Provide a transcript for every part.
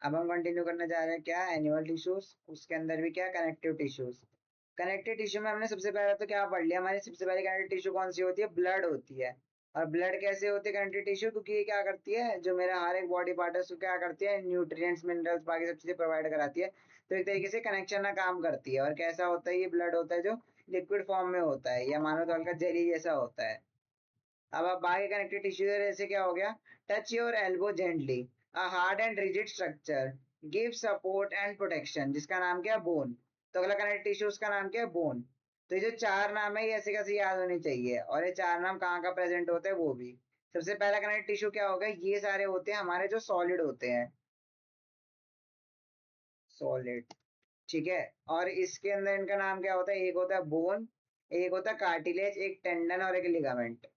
अब हम कंटिन्यू करने जा रहे हैं क्या, एनिमल टिश्यूज, उसके अंदर भी क्या, कनेक्टिव टिश्यूज। कनेक्टिव टिश्यू में हमने सबसे पहले तो क्या पढ़ लिया, हमारी सबसे पहले कनेक्टिव टिश्यू कौन सी होती है, ब्लड होती है। और ब्लड कैसे होती है कनेक्टिव टिश्यू, क्योंकि ये क्या करती है, जो मेरा हर एक बॉडी पार्ट है उसको क्या करती है, न्यूट्रिएंट्स मिनरल्स बाकी सब चीजें प्रोवाइड कराती है। तो एक तरीके से कनेक्शन का काम करती है। और कैसा होता है ये ब्लड, होता है जो लिक्विड फॉर्म में होता है, या मानो तो हल्का जेली जैसा होता है। अब आप बाकी कनेक्टिव टिश्यू जैसे क्या हो गया, touch your elbow gently, a hard and rigid structure, give support and protection, जिसका नाम क्या है, बोन। तो अगला कनेक्टिव टिश्यू उसका नाम क्या है, बोन। तो ये जो चार नाम है ये ऐसे कैसे याद होनी चाहिए, और ये चार नाम कहाँ का प्रेजेंट होता है वो भी। सबसे पहला कनेक्टिव टिश्यू क्या होगा, ये सारे होते हैं हमारे जो सॉलिड होते हैं, सॉलिड। ठीक है। और इसके अंदर इनका नाम क्या होता है, एक होता है बोन, एक होता है कार्टिलेज, एक टेंडन और एक लिगामेंट।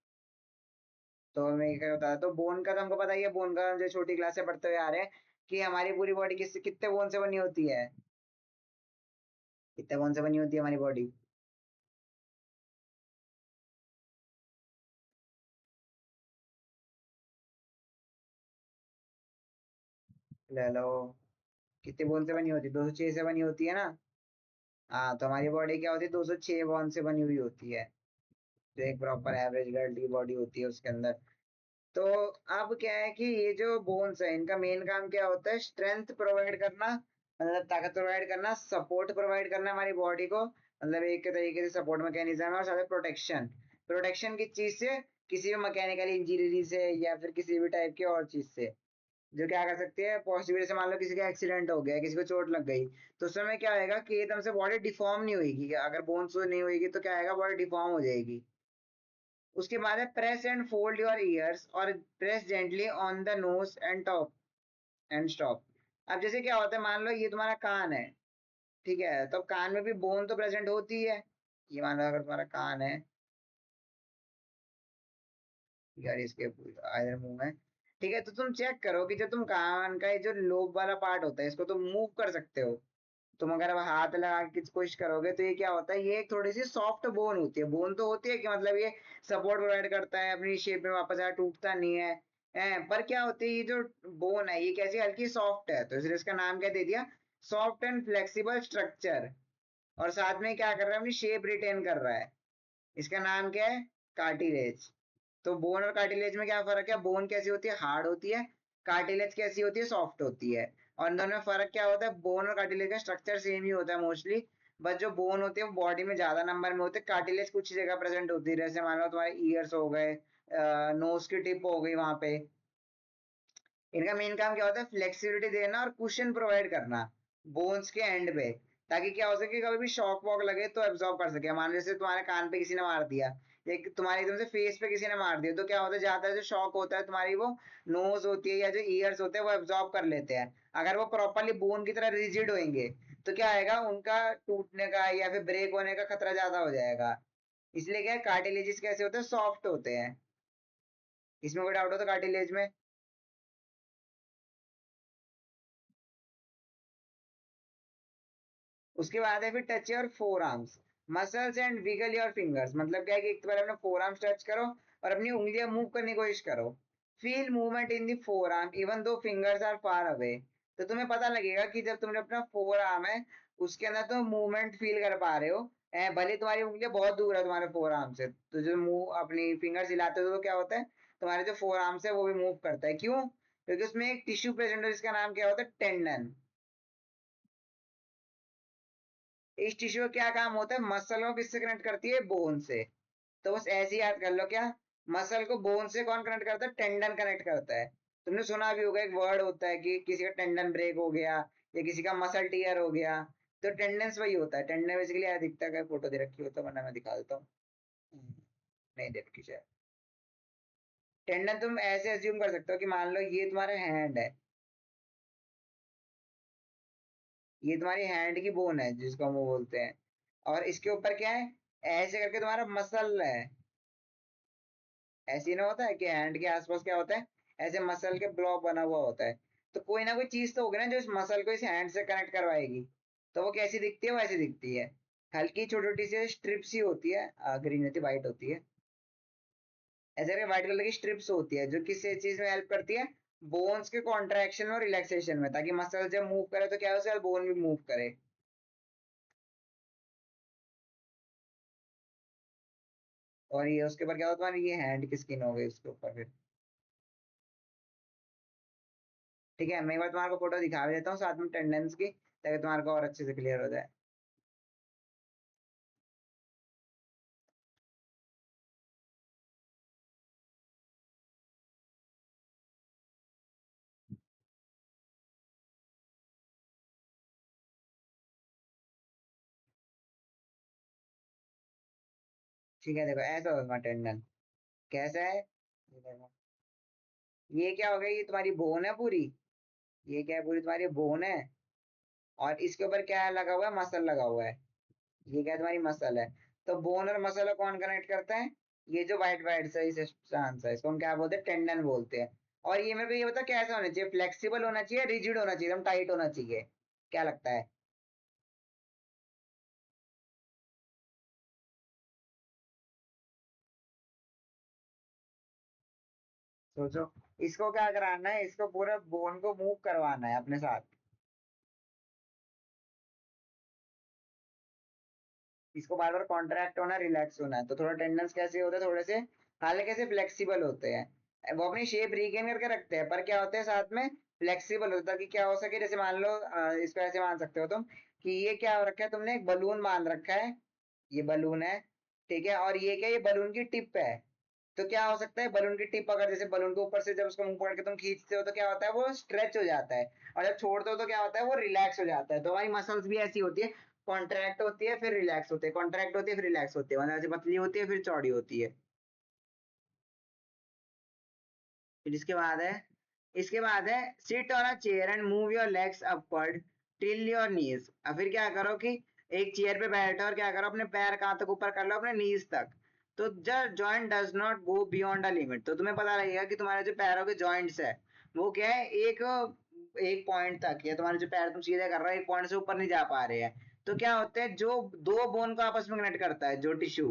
तो मैं क्या बता, तो बोन का तो हमको पता ही है, बोन का हम जो छोटी क्लास से पढ़ते हुए आ रहे हैं कि हमारी पूरी बॉडी कितने बोन से बनी होती है, कितने बोन से बनी होती है हमारी बॉडी। ले लो, कितने बोन से बनी होती है, 206 से बनी होती है ना। हाँ, तो हमारी बॉडी क्या होती है, 206 बोन से बनी हुई होती है। जो एक प्रॉपर एवरेज गर्ल की बॉडी होती है उसके अंदर। तो अब क्या है कि ये जो बोन्स है इनका मेन काम क्या होता है, स्ट्रेंथ प्रोवाइड करना, मतलब ताकत प्रोवाइड करना, सपोर्ट प्रोवाइड करना हमारी बॉडी को, मतलब एक तरीके से सपोर्ट मैकेनिज्म है, और साथ प्रोटेक्शन। प्रोटेक्शन किस चीज से, किसी भी मैकेनिकल इंजीनियरिंग से या फिर किसी भी टाइप की और चीज से, जो क्या कर सकती है, पॉसिबिलिटी से मान लो किसी का एक्सीडेंट हो गया, किसी को चोट लग गई, तो उस समय क्या होएगा कि एकदम से बॉडी डिफॉर्म नहीं होगी, अगर बोन्स नहीं होगी तो क्या आएगा, बॉडी डिफॉर्म हो जाएगी। उसके बाद है press and fold your ears और press gently on the nose and top and stop. अब जैसे क्या होता है, मान लो ये तुम्हारा कान है, ठीक है, तो कान में भी बोन तो प्रेजेंट होती है। ये मान लो अगर तुम्हारा कान है, यार इसके इधर मुंह में, ठीक है, तो तुम चेक करो कि जो तुम कान का ये जो लोब वाला पार्ट होता है इसको तुम मूव कर सकते हो। तुम अगर अब हाथ लगा के कोशिश करोगे तो ये क्या होता है, ये एक थोड़ी सी सॉफ्ट बोन होती है। बोन तो होती है कि मतलब ये सपोर्ट प्रोवाइड करता है, अपनी शेप में वापस आया, टूटता नहीं है। पर क्या होती है, ये जो बोन है ये कैसी हल्की सॉफ्ट है, तो इसलिए इसका नाम क्या दे दिया, सॉफ्ट एंड फ्लेक्सिबल स्ट्रक्चर। और साथ में क्या कर रहा है, अपनी शेप रिटेन कर रहा है। इसका नाम क्या है, कार्टिलेज। तो बोन और कार्टिलेज में क्या फर्क है, बोन कैसी होती है, हार्ड होती है। कार्टिलेज कैसी होती है, सॉफ्ट होती है। और इन दोनों में फर्क क्या होता है, बोन और कार्टिलेज का स्ट्रक्चर सेम ही होता है मोस्टली। बस जो बोन होती है वो बॉडी में ज्यादा नंबर में होते हैं, कार्टिलेज कुछ ही जगह प्रेजेंट होती है, जैसे मान लो तुम्हारे ईयर्स हो गए, नोज की टिप हो गई वहां पे। इनका मेन काम क्या होता है, फ्लेक्सिबिलिटी देना और कुशन प्रोवाइड करना बोन्स के एंड पे, ताकि क्या हो सके, कभी भी शॉक वॉक लगे तो एब्जॉर्ब कर सके। मान लो जैसे तुम्हारे कान पे किसी ने मार दिया, एक तुम्हारे एकदम से फेस पे किसी ने मार दिया, तो क्या होता है, ज्यादातर जो शॉक होता है तुम्हारी वो नोज होती है या जो ईयर्स होते हैं वो एब्जॉर्ब कर लेते हैं। अगर वो प्रॉपरली बोन की तरह रिजिड होंगे तो क्या आएगा, उनका टूटने का या फिर ब्रेक होने का खतरा ज्यादा हो जाएगा। इसलिए क्या है, कार्टिलेजेस कैसे होते हैं, सॉफ्ट होते हैं। इसमें कोई डाउट हो तो कार्टिलेज में। उसके बाद है फिर touch your forearms, muscles and wiggle your fingers. मतलब क्या है कि एक तो पहले अपने फोर आर्म्स टच करो और अपनी उंगलियां मूव करने की कोशिश करो। Feel movement in the forearm even though fingers are far away. तो तुम्हें पता लगेगा कि जब तुमने अपना फोर आर्म है उसके अंदर तुम मूवमेंट फील कर पा रहे हो, भले तुम्हारी उंगलियां बहुत दूर है तुम्हारे फोर आर्म से, तो जो मूव अपनी फिंगर्स हिलाते हो तो क्या होता है, तुम्हारे जो फोर आर्म्स है वो भी मूव करता है। क्यों, क्योंकि उसमें एक टिश्यू प्रेजेंट है जिसका नाम क्या होता है, टेंडन। इस टिश्यू का क्या काम होता है, मसल को किससे कनेक्ट करती है, बोन से। तो बस ऐसे ही याद कर लो क्या, मसल को बोन से कौन कनेक्ट करता है, टेंडन कनेक्ट करता है। तुमने सुना भी होगा एक वर्ड होता है कि किसी का टेंडन ब्रेक हो गया या किसी का मसल टीयर हो गया। तो टेंडेंस वही होता है, टेंडन बेसिकली यार दिखता है, फोटो दे रखी हो तो वरना मैं दिखा देता हूँ। नहीं दे रखी शायद। टेंडन तुम ऐसे एज्यूम कर सकते हो कि मान लो ये तुम्हारा हैंड है, ये तुम्हारी हैंड की बोन है जिसको हम वो बोलते हैं, और इसके ऊपर क्या है, ऐसे करके तुम्हारा मसल है। ऐसे ही ना होता है कि हैंड के आसपास क्या होता है, ऐसे मसल के ब्लॉक बना हुआ होता है। तो कोई ना कोई चीज तो होगी ना जो इस मसल को इस हैंड से कनेक्ट करवाएगी। तो वो कैसी दिखती है, वैसी दिखती है, हल्की छोटी छोटी सी स्ट्रिप्स ही होती है, ग्रीन होती है, व्हाइट होती है। ऐसे करके व्हाइट कलर की स्ट्रिप्स होती है जो किस चीज में हेल्प करती है, बोन्स के कॉन्ट्रैक्शन और रिलैक्सेशन में, ताकि मसल जब मूव करे तो क्या हो, उसके बोन भी मूव करे। और ये उसके ऊपर क्या होता है, ये हैंड की स्किन हो गई उसके ऊपर फिर। ठीक है, मैं एक बार तुम्हारे को फोटो दिखा भी देता हूँ साथ में टेंडेंस की, ताकि तुम्हारे को और अच्छे से क्लियर हो जाए। ठीक है, देखो ऐसा होगा टेंडन। कैसा है, ये देखो। ये क्या हो गया, ये तुम्हारी बोन है पूरी। ये क्या है, पूरी तुम्हारी बोन है। और इसके ऊपर क्या लगा हुआ है, मसल लगा हुआ है। ये क्या है, तुम्हारी मसल है। तो बोन और मसल को कौन कनेक्ट करता है, ये जो वाइट वाइट सा इस आंसर है, इसको हम क्या बोलते हैं, टेंडन बोलते हैं। और ये मेरे को ये बता कैसा होना चाहिए, फ्लेक्सिबल होना चाहिए, रिजिड होना चाहिए, एकदम टाइट होना चाहिए, क्या लगता है। सोचो। इसको क्या कराना है, इसको पूरा बोन को मूव करवाना है अपने साथ। इसको बार बार कॉन्ट्रैक्ट होना, रिलैक्स होना है, तो थोड़ा टेंडेंस कैसे होते हैं, थोड़े से हालांकि कैसे फ्लेक्सिबल होते हैं, वो अपनी शेप रिगेन करके रखते हैं, पर क्या होते हैं साथ में फ्लेक्सिबल होता है, कि क्या हो सके, जैसे मान लो इसको ऐसे मान सकते हो तुम, कि ये क्या हो रखा है तुमने, एक बलून मान रखा है। ये बलून है, ठीक है, और ये क्या, ये बलून की टिप है। तो क्या हो सकता है, बलून की टिप अगर जैसे बलून के ऊपर से जब उसको मुंह पकड़ के तुम खींचते हो तो क्या होता है, वो स्ट्रेच हो जाता है। और जब छोड़ते हो तो क्या होता है, वो रिलैक्स हो जाता है। तो हमारी मसल्स भी ऐसी होती है, कॉन्ट्रैक्ट होती है फिर रिलैक्स होती है, कॉन्ट्रैक्ट होती है फिर रिलैक्स होती है, मतलब ऐसे पतली होती है फिर चौड़ी होती है। फिर इसके बाद है sit on a chair and move your legs upward till your knees. अब फिर क्या करो कि एक चेयर पे बैठो और क्या करो, अपने पैर कहाँ तक ऊपर कर लो, अपने नीज तक। तो जब joint does not go beyond a limit, तो तुम्हें पता लगेगा कि तुम्हारे जो पैरों के जॉइंट्स है, वो क्या है, एक एक पॉइंट तक, या तुम्हारे जो पैर तुम सीधे कर रहे हो एक पॉइंट से ऊपर नहीं जा पा रहे हैं। तो क्या होता है, जो दो बोन को आपस में कनेक्ट करता है, जो टिश्यू,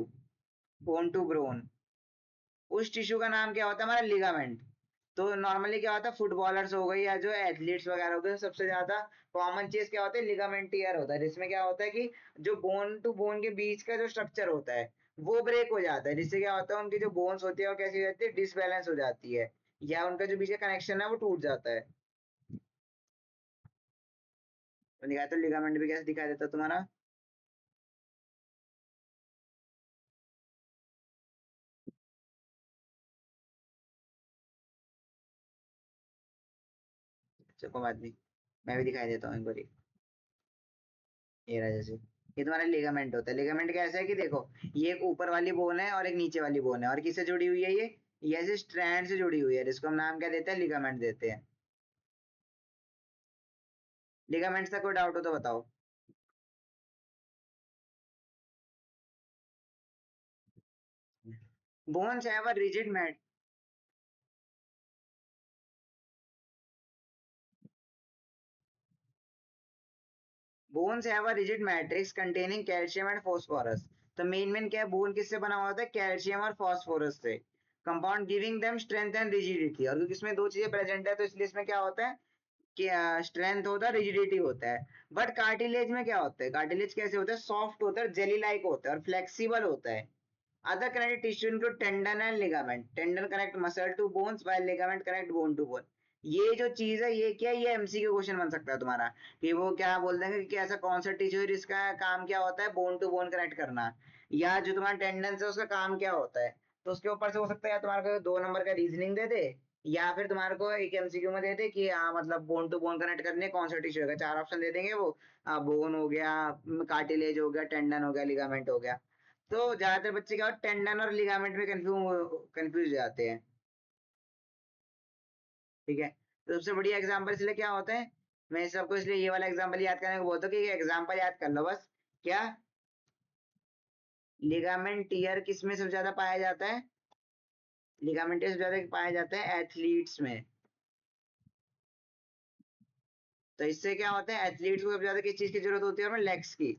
बोन टू ब्रोन, उस टिश्यू का नाम क्या होता है, हमारा लिगामेंट। तो नॉर्मली क्या होता है, फुटबॉलर्स हो गए या जो एथलीट्स वगैरह हो गए, सबसे ज्यादा कॉमन चीज क्या होता है, लिगामेंट टीयर होता है, जिसमें क्या होता है कि जो बोन टू बोन के बीच का जो स्ट्रक्चर होता है, वो ब्रेक हो जाता है, जिससे क्या होता है, उनकी जो बोन्स होती है वो कैसी हो जाती है, डिसबैलेंस हो जाती है, या उनका जो बीच का कनेक्शन है वो टूट जाता है। तो दिखाया तो लिगामेंट भी कैसे दिखाई देता है तुम्हारा। चलो कोई बात नहीं, मैं भी दिखाई देता हूँ एक बार। ये रहा जैसे, ये तुम्हारा लिगामेंट होता है। लिगामेंट कैसा है कि देखो, ये एक ऊपर वाली बोन है और एक नीचे वाली बोन है, और किससे जुड़ी हुई है ये ऐसे स्ट्रैंड से जुड़ी हुई है, जिसको हम नाम क्या देते हैं, लिगामेंट देते हैं। लिगामेंट्स का कोई डाउट हो तो बताओ। Bones have a rigid mat bones have a rigid matrix containing calcium and phosphorus. तो मेन क्या है, बोन किससे बना हुआ होता है, कैल्शियम और फास्फोरस से। Compound giving them strength and rigidity, और क्योंकि इसमें दो चीजें प्रेजेंट है तो इसलिए इसमें क्या होता है कि स्ट्रेंथ होता है, रिजिडिटी होता है। बट कार्टिलेज में क्या होता है, कार्टिलेज कैसे होता है, सॉफ्ट होता है, जेली लाइक होता है और फ्लेक्सिबल होता है। Other connective tissue include tendon and ligament, tendon connect muscle to bones while ligament connect bone to bone. ये जो चीज है, ये क्या है, ये एमसीक्यू क्वेश्चन बन सकता है तुम्हारा, कि वो क्या बोल देंगे कि ऐसा कौन सा टिश्यू है जिसका काम क्या होता है, बोन टू बोन कनेक्ट करना, या जो तुम्हारा टेंडन है उसका काम क्या होता है। तो उसके ऊपर से हो सकता है या तुम्हारे को 2 नंबर का रीजनिंग दे दे, या फिर तुम्हारे को एक एमसीक्यू में दे दे कि हाँ मतलब बोन टू बोन कनेक्ट करने कौन सा टिश्यू होगा, 4 ऑप्शन दे देंगे वो, बोन हो गया, कार्टिलेज हो गया, टेंडन हो गया, लिगामेंट हो गया। तो ज्यादातर बच्चे क्या होता है, टेंडन और लिगामेंट में कंफ्यूज जाते हैं। ठीक है, तो सबसे बढ़िया एग्जांपल इसलिए क्या होता है, मैं सबको इसलिए ये वाला एग्जांपल याद करने को बोलता हूँ कि एग्जांपल याद कर लो बस। क्या, लिगामेंट टीयर किस में सबसे ज्यादा पाया जाता है, लिगामेंट सबसे ज्यादा पाया जाता है एथलीट्स में। तो इससे क्या होता है, एथलीट्स को सबसे ज्यादा किस चीज की जरूरत होती है, हमें लेग्स की।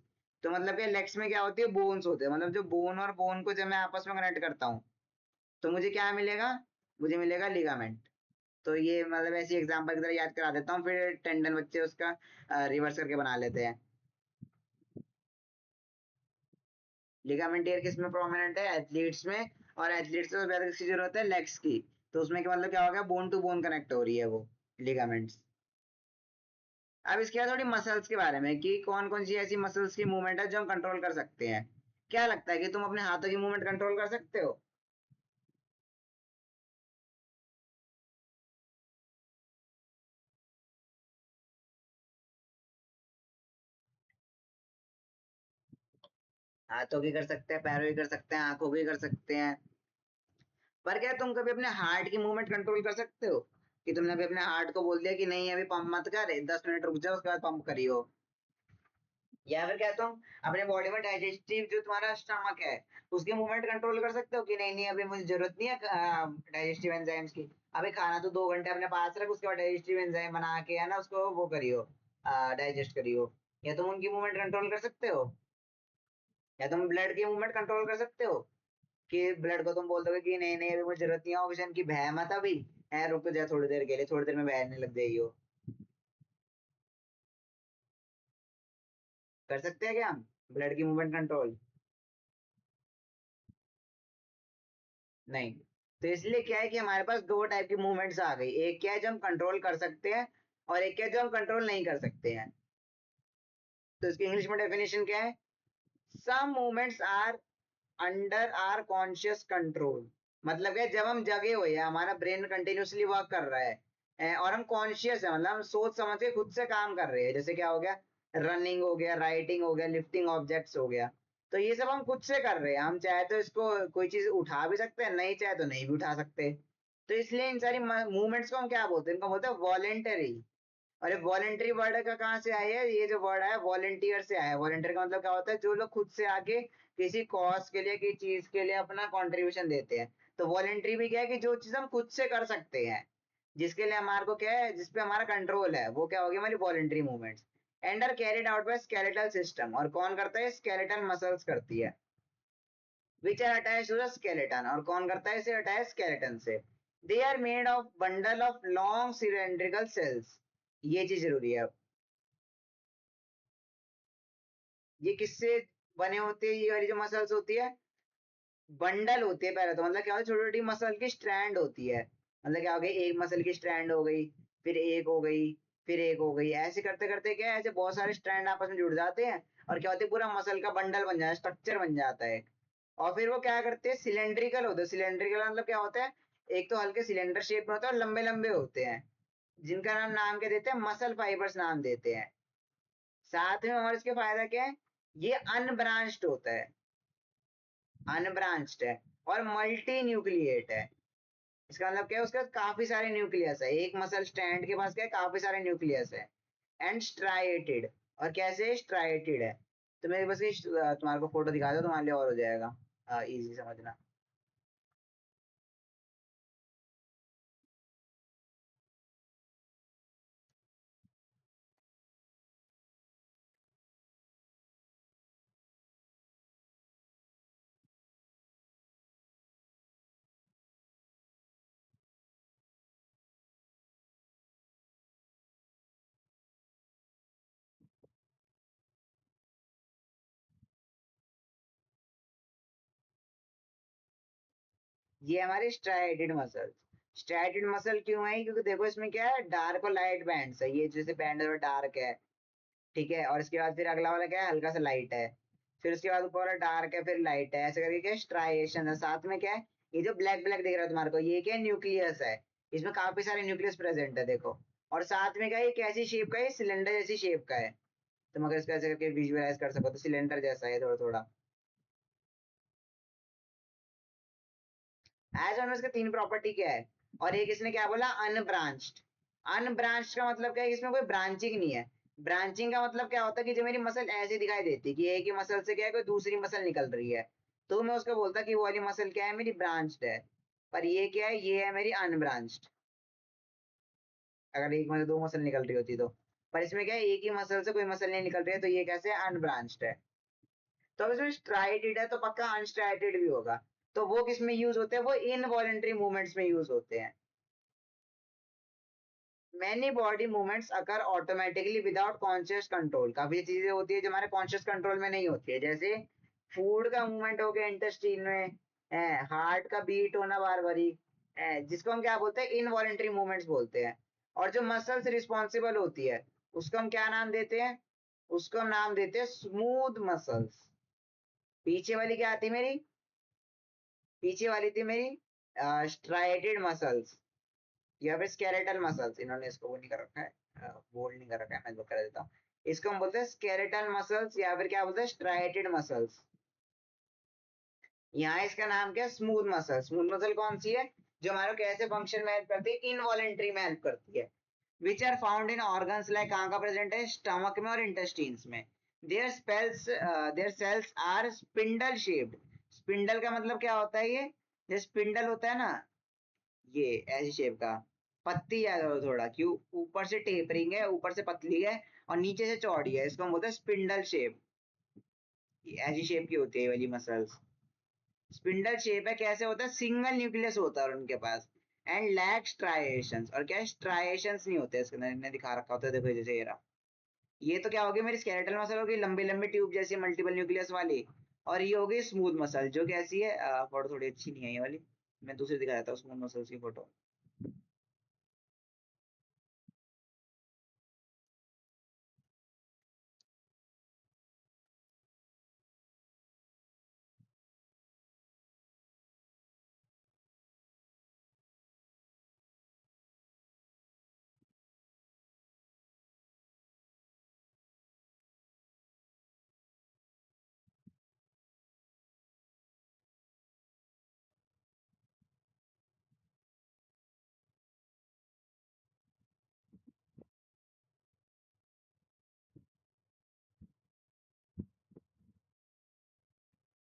तो मतलब क्या, लेग्स में क्या होती है, बोन्स होते हैं, मतलब जो बोन और बोन को जब मैं आपस में कनेक्ट करता हूँ, तो मुझे क्या मिलेगा, मुझे मिलेगा लिगामेंट। तो ये मतलब ऐसी एग्जांपल की तरह याद करा देता हूँ, फिर टेंडन बच्चे उसका रिवर्स करके बना लेते हैं। लिगामेंट टियर किस में प्रोमिनेंट है? एथलीट्स में। और एथलीट्स में ज्यादा किसकी जरूरत है? लेग्स की। तो उसमें क्या मतलब क्या हो गया? बोन टू बोन कनेक्ट हो रही है वो लिगामेंट्स। अब इसके बाद थोड़ी मसल्स के बारे में कि कौन कौन सी ऐसी मसल्स की मूवमेंट है जो हम कंट्रोल कर सकते हैं। क्या लगता है कि तुम अपने हाथों की मूवमेंट कंट्रोल कर सकते हो? हाथों की कर सकते हैं, पैरों की कर सकते हैं, आंखों की कर सकते हैं। पर क्या तुम कभी अपने हार्ट की मूवमेंट कंट्रोल कर सकते हो? कि तुमने अभी अपने हार्ट को बोल दिया कि नहीं अभी पंप मत कर, 10 मिनट रुक जाओ उसके बाद पंप करियो। या फिर क्या तुम अपने बॉडी में डाइजेस्टिव जो तुम्हारा स्टमक है उसकी मूवमेंट कंट्रोल कर सकते हो कि नहीं नहीं अभी मुझे जरूरत नहीं है डाइजेस्टिव एंजाइम्स की। अभी खाना तो 2 घंटे अपने पास रख, उसके बाद डाइजेस्टिव एंजाइम बना के है ना उसको वो करियो, डाइजेस्ट करियो। या तुम उनकी मूवमेंट कंट्रोल कर सकते हो? या तुम ब्लड की मूवमेंट कंट्रोल कर सकते हो कि ब्लड को तुम बोल दोगे कि नहीं नहीं अभी मुझे जरूरत नहीं है ऑक्सीजन की, बह मत अभी, है रुक जा थोड़ी देर के लिए, थोड़ी देर में बहने लग जाइए हो। कर सकते हैं क्या हम ब्लड की मूवमेंट कंट्रोल? नहीं। तो इसलिए क्या है कि हमारे पास दो टाइप की मूवमेंट्स आ गई, एक क्या है जो हम कंट्रोल कर सकते हैं और एक क्या है जो हम कंट्रोल नहीं कर सकते हैं। तो इसकी इंग्लिश में डेफिनेशन क्या है? Some movements are under our conscious control. मतलब क्या, जब हम जगे हुए हैं, हमारा ब्रेन कंटिन्यूसली वर्क कर रहा है और हम कॉन्शियस है, मतलब हम सोच समझ के खुद से काम कर रहे हैं, जैसे क्या हो गया, रनिंग हो गया, राइटिंग हो गया, लिफ्टिंग ऑब्जेक्ट्स हो गया। तो ये सब हम खुद से कर रहे हैं, हम चाहे तो इसको कोई चीज उठा भी सकते हैं, नहीं चाहे तो नहीं भी उठा सकते। तो इसलिए इन सारी मूवमेंट्स को हम क्या बोलते हैं? इनको बोलते हैं वॉलेंटरी। और ये वॉलेंटरी वर्ड का कहाँ से आया है? ये जो वर्ड है वॉलेंटियर से आया है। वॉलेंटियर का मतलब क्या होता है? जो लोग खुद से आके किसी कॉज के लिए, किसी चीज के लिए अपना कंट्रीब्यूशन देते हैं। तो वॉलेंट्री भी क्या है कि जो चीज हम खुद से कर सकते हैं, जिसके लिए हमारे को क्या है, जिसपे हमारा कंट्रोल है, वो क्या होगी? हमारी voluntary movements. And are carried out by skeletal system. और कौन करता है? स्केलेटल मसल्स करती है, which are attach to the skeleton. और कौन करता है इसे अटैच? स्केलेटन से। They are made of bundle of long cylindrical cells. ये चीज जरूरी है। ये किससे बने होते हैं? ये वाली जो मसल्स होती है बंडल होती है पहले तो, मतलब क्या होता है, छोटी छोटी मसल की स्ट्रैंड होती है। मतलब क्या हो गई, एक मसल की स्ट्रैंड हो गई, फिर एक हो गई, फिर एक हो गई, ऐसे करते करते क्या है, ऐसे बहुत सारे स्ट्रैंड आपस में जुड़ जाते हैं और क्या होता है, पूरा मसल का बंडल बन जाता है, स्ट्रक्चर बन जाता है। और फिर वो क्या करते हैं, सिलेंड्रिकल होते हैं। सिलेंड्रिकल मतलब क्या होता है? एक तो हल्के सिलेंडर शेप में होता है और लंबे लंबे होते हैं, जिनका नाम नाम क्या देते हैं? मसल फाइबर्स नाम देते हैं। साथ में और इसके फायदा क्या है? ये अनब्रांच्ड होता है, अनब्रांच्ड है और मल्टी न्यूक्लिएट है। इसका मतलब क्या है? उसके पास काफी सारे न्यूक्लियस है, एक मसल स्टैंड के पास क्या है? काफी सारे न्यूक्लियस है। And striated. और कैसे स्ट्राइटेड है? तो मैं बस तुम्हारे को फोटो दिखा दो, तुम्हारे लिए और हो जाएगा इजी समझना। ये हमारे स्ट्राइटेड मसल। स्ट्राइटेड मसल क्यों है? क्योंकि देखो इसमें क्या है, डार्क और लाइट बैंड्स है, ये जैसे बैंड और डार्क है, ठीक है, और इसके बाद फिर अगला वाला क्या है, हल्का सा लाइट है, फिर उसके बाद ऊपर वाला डार्क है, फिर लाइट है, ऐसे करके क्या स्ट्राइएशन है। साथ में क्या है, ये जो ब्लैक ब्लैक दिख रहा है तुम्हारे को, ये क्या न्यूक्लियस है, इसमें काफी सारे न्यूक्लियस प्रेजेंट है देखो। और साथ में क्या है, ये कैसी शेप का है? सिलेंडर जैसी शेप का है। तुम अगर इसको ऐसे करके विजुअलाइज कर सको तो सिलेंडर जैसा है थोड़ा थोड़ा। एज ऑन इसके तीन प्रॉपर्टी क्या है? और एक इसने क्या बोला? अनब्रांच्ड। अनब्रांच्ड का मतलब क्या है? इसमें कोई ब्रांचिंग नहीं है। ब्रांचिंग का मतलब क्या होता है कि जो मेरी मसल ऐसे दिखाई देती है कि एक ही मसल से क्या है, कोई दूसरी मसल निकल रही है, तो मैं उसको बोलता कि वो वाली मसल क्या है, मेरी ब्रांच्ड है। पर ये क्या है, ये है मेरी अनब्रांच्ड। अगर एक मसल दो मसल निकल रही होती तो। पर इसमें क्या है, एक ही मसल से कोई मसल नहीं निकल रही है, तो ये कैसे अनब्रांच्ड है। तो अब इसमें स्ट्राइटेड है तो पक्का अनस्ट्राइटेड भी होगा। तो वो किस में यूज होते हैं? वो इनवॉलेंटरी मूवमेंट्स में यूज होते हैं। मैनी बॉडी मूवमेंट्स अकर ऑटोमेटिकली विदाउट कॉन्शियस कंट्रोल। काफी चीजें होती है जो हमारे कॉन्शियस कंट्रोल में नहीं होती है, जैसे फूड का मूवमेंट हो गया इंटेस्टाइन में, हार्ट का बीट होना बार बारी, जिसको हम क्या बोलते हैं, इनवॉलेंटरी मूवमेंट्स बोलते हैं। और जो मसल्स रिस्पॉन्सिबल होती है उसको हम क्या नाम देते हैं, उसको हम नाम देते हैं स्मूथ मसल्स। पीछे वाली क्या आती मेरी, पीछे वाली थी मेरी स्ट्राइटेड मसल्स या फिर स्केलेटल मसल्स। इन्होंने इसको वो नहीं कर रखा है, बोल्ड नहीं कर रखा है, मैं इसको कर देता हूँ। इसको हम बोलते हैं स्केलेटल मसल्स या फिर क्या बोलते हैं, स्ट्राइटेड मसल्स। यहाँ इसका नाम क्या है, स्मूथ मसल। स्मूथ मसल कौन सी है, जो हमारे कैसे फंक्शन में हेल्प करती है, इनवॉलेंट्री में हेल्प करती है। Which are found in organs like, कहाँ का प्रेजेंट है, स्टमक में और इंटेस्टाइन्स में। Their cells are spindle shaped. Spindle का मतलब क्या होता है, ये जो स्पिंडल होता है ना, ये ऐसी शेप का, पत्ती याद हो थोड़ा, क्यों ऊपर से टेपरिंग है, ऊपर से पतली है और नीचे से चौड़ी है, इसको हम बोलते हैं स्पिंडल शेप। ऐसी शेप की होती है ये वाली मसल्स। स्पिंडल शेप है, कैसे होता है, सिंगल न्यूक्लियस होता है उनके पास, एंड लैक स्ट्राइएशंस। और क्या स्ट्राइएशंस नहीं होते इसके अंदर, इन्हें दिखा रखा होता है, देखो जैसे ये रहा। ये तो क्या होगी, मेरी स्केलेटल मसल होगी, लंबी लंबी ट्यूब जैसी मल्टीपल न्यूक्लियस वाली। और ये होगी स्मूथ मसल, जो कैसी है, फोटो थोड़ी अच्छी नहीं है ये वाली, मैं दूसरी दिखा देता हूँ स्मूथ मसल्स की फोटो।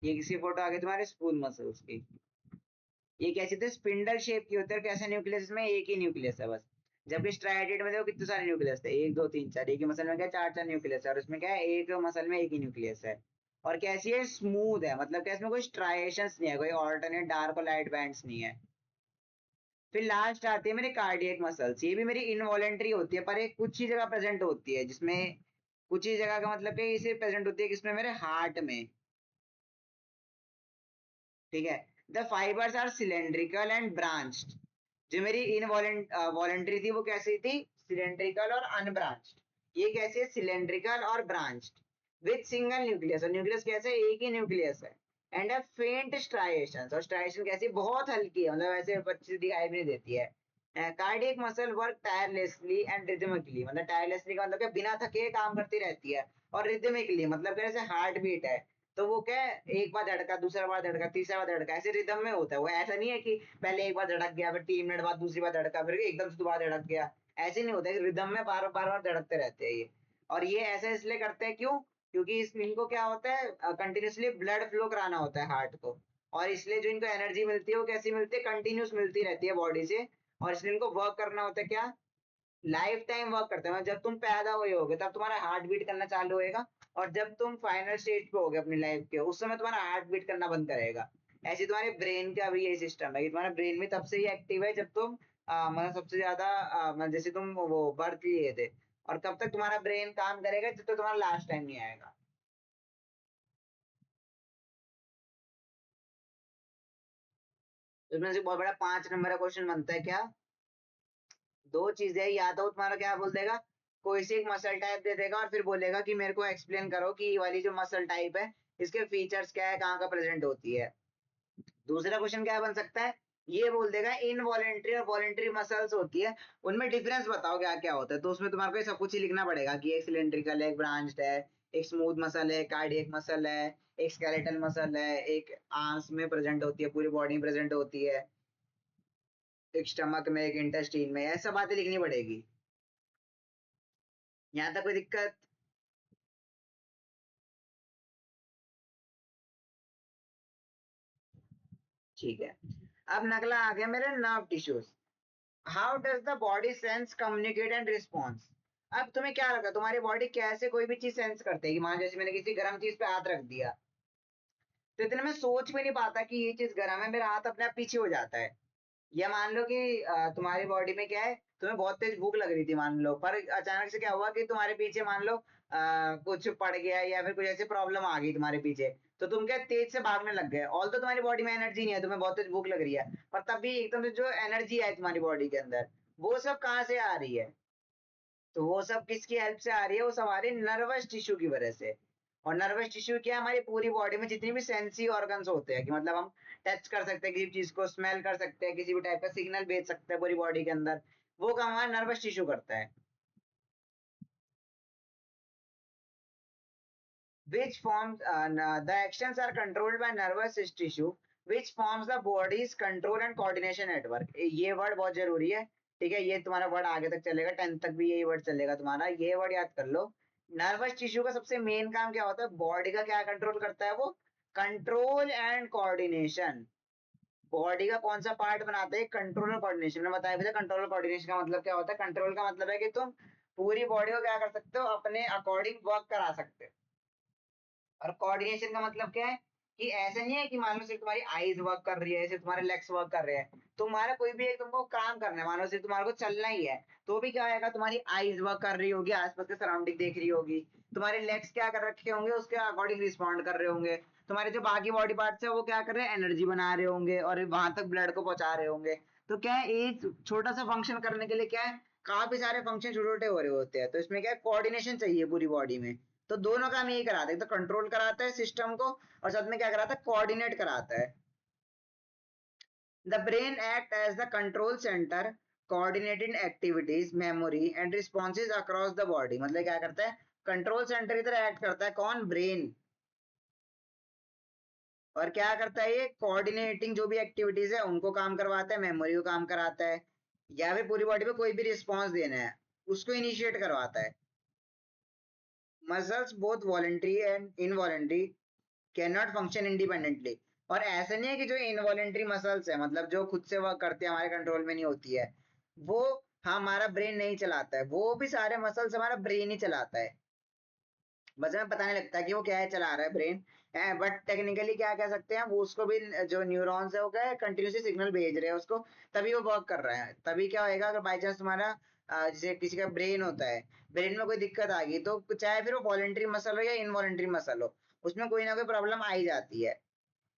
ये किसी फोटो आगे तुम्हारे स्मूथ मसल्स की। ये कैसी थी, स्पिंडल शेप की होती है, और कैसे न्यूक्लियस में एक ही न्यूक्लियस है बस। जबकि स्ट्राइडेड में देखो कितने सारे न्यूक्लियस थे, एक दो तीन चार, एक ही मसल में क्या चार चार न्यूक्लियस है, और इसमें क्या है, एक मसल में एक ही न्यूक्लियस है। और कैसी है, स्मूथ है, मतलब क्या इसमें कोई स्ट्राइएशंस नहीं है, कोई ऑल्टरनेट डार्क और लाइट बैंड्स नहीं है। फिर लास्ट आती है मेरी कार्डियक मसल्स। ये भी मेरी इनवॉलेंट्री होती है, पर एक कुछ ही जगह प्रेजेंट होती है, जिसमें कुछ ही जगह का मतलब कि इसे प्रेजेंट होती है किसमें, मेरे हार्ट में। ठीक है। The fibres are cylindrical and branched. जो मेरी वॉलेंट्री थी वो कैसी थी, सिलेंड्रिकल और अनब्रांच्ड। ये कैसी है, सिलेंड्रिकल और ब्रांच्ड, विद सिंगल न्यूक्लियस। और न्यूक्लियस कैसे है, एक ही न्यूक्लियस है। एंड अ फेंट स्ट्राइएशन, और स्ट्राइएशन कैसी, बहुत हल्की है, मतलब ऐसे अच्छी दिखाई भी नहीं देती है। Cardiac muscle work tirelessly and rhythmically. मतलब टायरलेसली का मतलब क्या, बिना थके काम करती रहती है। और रिदमिकली मतलब कैसे, हार्ट बीट है, तो वो क्या है, एक बार धड़का, दूसरा बार धड़का, तीसरा बार धड़का, ऐसे रिदम में होता है वो। ऐसा नहीं है कि पहले एक बार धड़क गया, फिर 3 मिनट बाद दूसरी बार धड़का, फिर एकदम से दोबारा धड़क गया। ऐसे नहीं होता है, रिदम में बार बार बार धड़कते रहते हैं ये। और ये ऐसा इसलिए करते हैं, क्यों, क्योंकि इस इनको क्या होता है, कंटिन्यूसली ब्लड फ्लो कराना होता है हार्ट को। और इसलिए जो इनको एनर्जी मिलती है वो कैसी मिलती है, कंटिन्यूस मिलती रहती है बॉडी से। और इसलिए इनको वर्क करना होता है क्या, लाइफ टाइम वर्क करते हैं। जब तुम पैदा हुए होगे तब तुम्हारा हार्ट बीट करना चालू होएगा, और जब तुम फाइनल स्टेज पे होगे अपनी लाइफ के, उस समय तुम्हारा हार्ट बीट करना बंद करेगा। ऐसे तुम्हारे ब्रेन का भी यही सिस्टम है कि तुम्हारा ब्रेन भी तब से ही एक्टिव है जब तुम मतलब सबसे ज्यादा मतलब जैसे तुम वो बर्थ लिए थे, और कब तक तुम्हारा ब्रेन काम करेगा, जब तक तुम्हारा लास्ट टाइम नहीं आएगा। तो इसमें से बहुत बड़ा 5 नंबर का क्वेश्चन बनता है क्या, दो चीजें, या तो तुम्हारा क्या बोल देगा, कोई सी एक मसल टाइप दे देगा और फिर बोलेगा कि मेरे को एक्सप्लेन करो कि ये वाली जो मसल टाइप है इसके फीचर्स क्या है, कहाँ का प्रेजेंट होती है। दूसरा क्वेश्चन क्या बन सकता है, ये बोल देगा इनवॉलेंट्री और वॉलेंट्री मसल्स होती है, उनमें डिफरेंस बताओ क्या क्या होता है। तो उसमें तुम्हारे को ये सब कुछ ही लिखना पड़ेगा कि एक सिलेंड्रिकल है, एक ब्रांच्ड है, एक स्मूथ मसल है, कार्डियक मसल है, एक स्केलेटल मसल है, एक आर्म्स में प्रेजेंट होती है, पूरी बॉडी में प्रेजेंट होती है, एक स्टमक में, एक इंटेस्टीन में, ऐसा बातें लिखनी पड़ेगी। यहाँ तक कोई दिक्कत। ठीक है। अब नगला आ गया मेरे nerve tissues. How does the body sense, communicate and response. अब तुम्हें क्या लगा, तुम्हारी बॉडी कैसे कोई भी चीज सेंस करते है, कि मान जैसे मैंने किसी गर्म चीज पे हाथ रख दिया, तो इतने में सोच भी नहीं पाता कि ये चीज गर्म है, मेरा हाथ अपने आप पीछे हो जाता है। या मान लो कि तुम्हारी बॉडी में क्या है, तुम्हें बहुत तेज भूख लग रही थी मान लो, पर अचानक से क्या हुआ कि तुम्हारे पीछे मान लो कुछ पड़ गया या फिर कुछ ऐसी प्रॉब्लम आ गई तुम्हारे पीछे, तो तुम क्या तेज से भागने लग गए, ऑल तो तुम्हारी बॉडी में एनर्जी नहीं है, तुम्हें बहुत तेज भूख लग रही है, पर तब भी एकदम से जो एनर्जी है तुम्हारी बॉडी के अंदर, वो सब कहाँ से आ रही है? तो वो सब किसकी हेल्प से आ रही है? वो सब हमारे नर्वस टिश्यू की वजह से। और नर्वस टिश्यू क्या है? हमारी पूरी बॉडी में जितनी भी सेंसी ऑर्गन्स होते हैं, कि मतलब हम टच कर सकते हैं किसी चीज को, स्मेल कर सकते हैं, किसी भी टाइप का सिग्नल भेज सकते हैं पूरी बॉडी के अंदर, वो काम हमारा नर्वस टिश्यू करता है। Which forms the actions are controlled by nervous tissue which forms the body's control and coordination network। ये वर्ड बहुत जरूरी है, ठीक है? ये तुम्हारा वर्ड आगे तक चलेगा, 10th तक भी यही वर्ड चलेगा तुम्हारा, ये वर्ड याद कर लो। नर्वस टिश्यू का सबसे मेन काम क्या होता है? बॉडी का क्या कंट्रोल करता है वो? Control and coordination. बॉडी का कौन सा पार्ट बनाता है? कंट्रोल और कोऑर्डिनेशन। मैंने बताया भी था कंट्रोल और कोऑर्डिनेशन का मतलब क्या होता है। कंट्रोल का मतलब है कि तुम पूरी बॉडी को क्या कर सकते हो? अपने अकॉर्डिंग वर्क करा सकते हो। और कोऑर्डिनेशन का मतलब क्या है? कि ऐसा नहीं है कि मान लो सिर्फ तुम्हारी आईज वर्क कर रही है, सिर्फ तुम्हारे लेग्स वर्क कर रहे हैं, तुम्हारा कोई भी एक तुमको काम करना है, मान लो सिर्फ तुम्हारे को चलना ही है, तो भी क्या होगा? तुम्हारी आईज वर्क कर रही होगी, आसपास के सराउंडिंग देख रही होगी, तुम्हारे लेग्स क्या कर रखे होंगे, उसके अकॉर्डिंग रिस्पॉन्ड कर रहे होंगे, तुम्हारे जो बाकी बॉडी पार्ट्स है वो क्या कर रहे हैं? एनर्जी बना रहे होंगे और वहां तक ब्लड को पहुंचा रहे होंगे। तो क्या है, एक छोटा सा फंक्शन करने के लिए क्या है, काफी सारे फंक्शन छोटे छोटे हो रहे होते हैं, तो इसमें क्या है, कोऑर्डिनेशन चाहिए पूरी बॉडी में। तो दोनों काम यही कराते हैं, तो कंट्रोल कराता है सिस्टम को, और साथ में क्या कराता है? कोऑर्डिनेट कराता है। The brain act as the control centre, coordinating activities, memory and responses across the body. मतलब क्या करता है? कंट्रोल सेंटर की तरह एक्ट करता है कौन? ब्रेन। और क्या करता है ये? कोऑर्डिनेटिंग जो भी एक्टिविटीज है उनको काम करवाता है, मेमोरी को काम कराता है, या फिर पूरी बॉडी पे कोई भी रिस्पॉन्स देना है उसको इनिशिएट करवाता है। Muscles both voluntary and involuntary can not function independently. और ऐसा नहीं है कि जो इनवॉलेंट्री मसल्स है, मतलब जो खुद से वर्क करते हैं, हमारे कंट्रोल में नहीं होती है, वो हमारा ब्रेन नहीं चलाता है, वो भी सारे मसल्स हमारा ब्रेन ही चलाता है। बस हमें पता नहीं लगता कि वो क्या है चला रहा है ब्रेन, बट टेक्निकली क्या कह सकते हैं वो, उसको भी जो न्यूरॉन्स है वो क्या है, कंटिन्यूसली सिग्नल भेज रहे हैं उसको, तभी वो वर्क कर रहा है। तभी क्या होएगा अगर बाई चांस तुम्हारा जैसे किसी का ब्रेन होता है, ब्रेन में कोई दिक्कत आ गई, तो चाहे फिर वो वॉलेंट्री मसल हो या इनवॉलेंट्री मसल हो, उसमें कोई ना कोई प्रॉब्लम आ ही जाती है।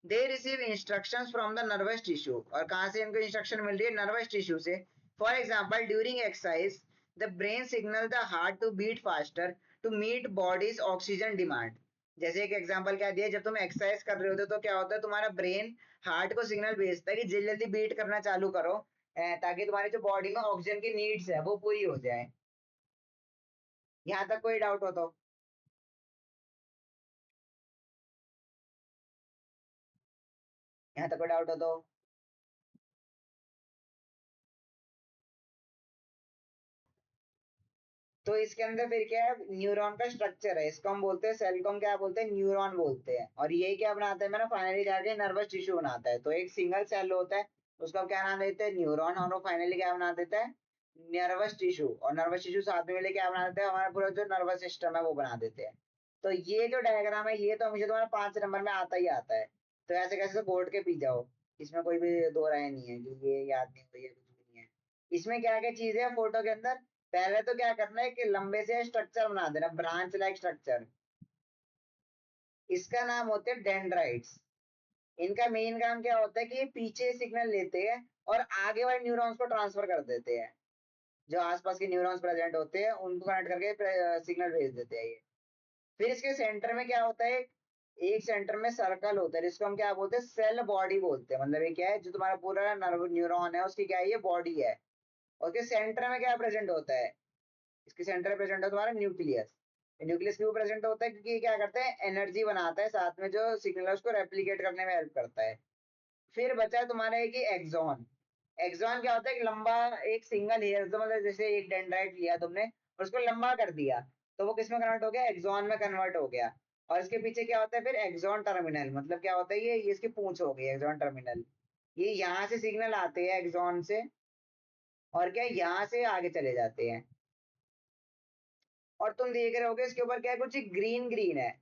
They receive instructions from the nervous tissue. और कहाँ से इनको इंस्ट्रक्शन मिल रही है? नर्वस टिश्यू से। For example during exercise the brain signal the heart to beat faster to meet body's oxygen demand. जैसे एक एग्जांपल क्या दिया, जब तुम एक्सरसाइज कर रहे होते हो तो क्या होता है, तुम्हारा ब्रेन हार्ट को सिग्नल भेजता है कि जल्दी जल्दी बीट करना चालू करो, ताकि तुम्हारी जो बॉडी में ऑक्सीजन की नीड्स है वो पूरी हो जाए। यहाँ तक कोई डाउट हो तो? यहाँ तक कोई डाउट हो तो? तो इसके अंदर फिर क्या है, न्यूरॉन का स्ट्रक्चर है, इसको हम बोलते हैं सेल को हम क्या बोलते हैं? न्यूरॉन बोलते हैं। और यही क्या बनाता है? मेरा फाइनली जाके नर्वस टिश्यू बनाता है। तो एक सिंगल सेल होता है, उसका क्या नाम देते हैं? न्यूरॉन। और वो फाइनली क्या बना देता है? Nervous tissue. और नर्वस टिश्यू साथ में मिलकर क्या बना देता है? हमारा पूरा जो नर्वस सिस्टम है वो बना देते हैं। तो ये जो डायग्राम है ये तो हमेशा तुम्हारा 5 नंबर में आता ही आता है। तो ऐसे कैसे तो बोर्ड के पी जाओ, इसमें कोई भी दो राय नहीं है कि ये याद नहीं हुई है, कुछ भी नहीं है। इसमें क्या क्या चीजें है फोटो के अंदर? पहले तो क्या करना है कि लंबे से स्ट्रक्चर बना देना, ब्रांच लाइक स्ट्रक्चर। इसका नाम होते हैं डेंड्राइट्स। इनका मेन काम क्या होता है कि ये पीछे सिग्नल लेते हैं और आगे वाले न्यूरॉन्स को ट्रांसफर कर देते हैं। जो आसपास के न्यूरॉन्स प्रेजेंट होते हैं उनको कनेक्ट करके सिग्नल भेज देते हैं ये। फिर इसके सेंटर में क्या होता है? एक सेंटर में सर्कल होता है जिसको हम क्या बोलते हैं? सेल बॉडी बोलते हैं। मतलब ये क्या है, जो तुम्हारा पूरा नर्व न्यूरॉन है उसकी क्या है? ये बॉडी है। और उसके सेंटर में क्या प्रेजेंट होता है? इसके सेंटर में प्रेजेंट है तुम्हारा न्यूक्लियस। न्यूक्लियस क्यों प्रेजेंट होता है? क्योंकि ये क्या करता है? एनर्जी बनाता है, साथ में जो सिग्नल है उसको रेप्लिकेट करने में हेल्प करता है। फिर बचा है तुम्हारा एक एक्सॉन। एक्सॉन क्या होता है? एक लंबा एक सिंगल हेयर, तो मतलब जैसे एक डेंड्राइट लिया तुमने और उसको लंबा कर दिया, तो वो किस में कन्वर्ट हो गया? एक्सॉन में कन्वर्ट हो गया। और इसके पीछे क्या होता है फिर? Axon terminal. मतलब क्या होता है? ये इसकी पूंछ हो गई एक्सॉन टर्मिनल। ये यहाँ से सिग्नल आते हैं एक्सॉन से, और क्या यहाँ से आगे चले जाते हैं। और तुम देख रहे होगे इसके ऊपर क्या है? कुछ ग्रीन ग्रीन है।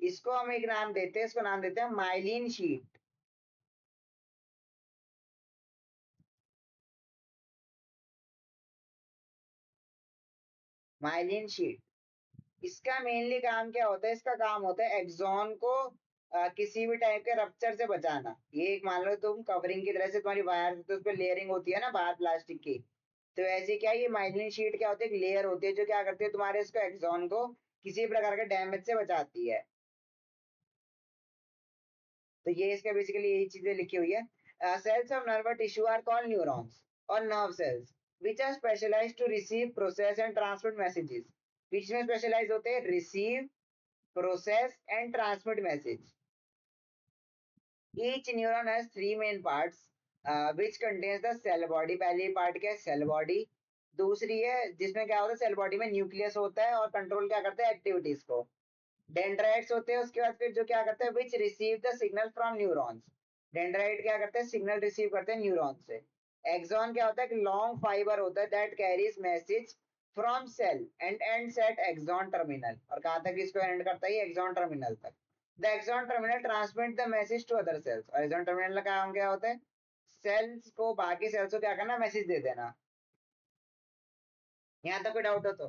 इसको हम एक नाम देते हैं, इसको नाम देते हैं माइलिन शीट। माइलिन शीट, इसका मेनली काम क्या होता है? इसका काम होता है एक्सॉन को किसी भी टाइप के रप्चर से बचाना। ये एक मान लो तुम कवरिंग की तरह से तुम्हारी वायर तो उस पर लेयरिंग होती है ना बाहर प्लास्टिक की, तो ऐसे क्या ये माइलिन शीट क्या होती है? एक लेयर होती है जो क्या करती है तुम्हारे इसको एक्सॉन को किसी प्रकार के डैमेज से बचाती है। तो ये इसका बेसिकली यही चीजें लिखी हुई है। Cells of nervous tissue are called neurons और nerve cells which are specialised to receive process and transmit messages. बीच में स्पेशलाइज होते हैं receive, process and transmit message. Each neuron has three main parts which contains the cell body. पहली part क्या है? Cell body. दूसरी है जिसमें क्या होता है? सेल बॉडी में न्यूक्लियस होता है और कंट्रोल क्या करता है? एक्टिविटीज को। डेंड्राइट्स होते हैं उसके बाद फिर जो क्या करते हैं? Which receive the signal from neurons. Dendrite क्या करते हैं? सिग्नल रिसीव करते हैं न्यूरॉन से। एक्सॉन क्या होता है? एक लॉन्ग फाइबर होता है that carries message from cell and ends at axon terminal. और कहाँ तक इसको एंड करता है? एक्सॉन टर्मिनल तक। The axon terminal transmit the message to other cells. और एक्सॉन टर्मिनल का काम क्या होता है? सेल्स को, बाकी सेल्स को क्या करना? मैसेज दे देना। यहाँ तक कोई डाउट हो तो?